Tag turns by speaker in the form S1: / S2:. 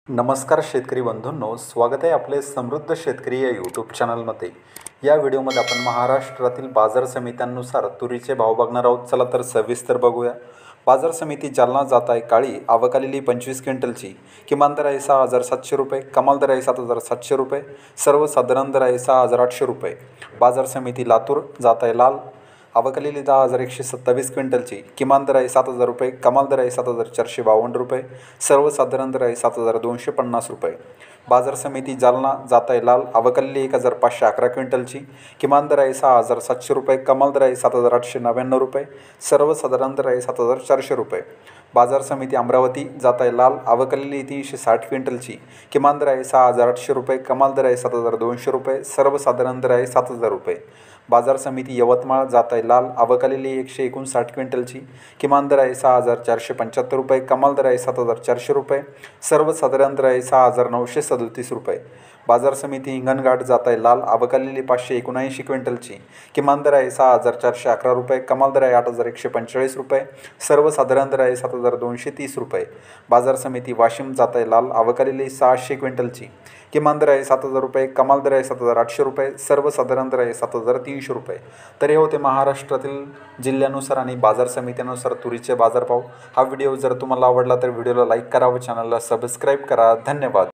S1: नमस्कार शेतकरी बंधूंनो, स्वागत आहे आपले समृद्ध शेतकरी या यूट्यूब चॅनलमध्ये। या व्हिडिओमध्ये आपण महाराष्ट्रातील बाजार समित्यांनुसार तुरीचे भाव बघणार आहोत। चला तर सविस्तर बघूया। बाजार समिती जालना जात आहे काळी, आवक आलेली 25 क्विंटलची। किमान दर आहे 6,700 रुपये, कमाल दर आहे 7,700 रुपये, सर्वसाधारण दर आहे 6,800 रुपये। बाजार समिती लातूर जात आहे लाल, आवक आलेली 10,127 क्विंटलची। किमान दर आहे 7,000 रुपये, कमाल दर आहे 7,452 रुपये, सर्वसाधारण दर आहे 7,250 रुपये। बाजार समिती जालना जात आहे लाल, आवक आलेली 1,511 क्विंटलची। किमान दर आहे 6,700 रुपये, कमाल दर आहे 7,899 रुपये, सर्वसाधारण दर आहे 7,400 रुपये। बाजार समिती अमरावती जात आहे लाल, आवक आलेली 360 क्विंटलची। किमान दर आहे 6,800 रुपये, कमाल दर आहे 7,200 रुपये, सर्वसाधारण दर आहे 7,000 रुपये। बाजार समिती यवतमाळ जात आहे लाल, आवक आलेली 159 क्विंटलची। किमान दर आहे 6,475 रुपये, कमाल दर आहे 7,400 रुपये, सर्वसाधारण दर आहे 6,937 रुपये। बाजार समिती हिंगणघाट जात आहे लाल, आवक आलेली 579 क्विंटलची। किमान दर आहे 6,411 रुपये, कमाल दर आहे 8,145 रुपये, सर्वसाधारण दर आहे 7,230 रुपये। बाजार समिती वाशिम जात आहे लाल, आवक आलेली 600 क्विंटलची। किमान दर आहे 7,000 रुपये, कमाल दर आहे 7,800 रुपये, सर्वसाधारण दर आहे 7,300 रुपये। तर हे होते महाराष्ट्रातील जिल्ह्यानुसार आणि बाजार समित्यानुसार तुरीचे बाजारभाव। हा व्हिडिओ जर तुम्हाला आवडला तर व्हिडिओला लाईक करा व चॅनलला सबस्क्राईब करा। धन्यवाद।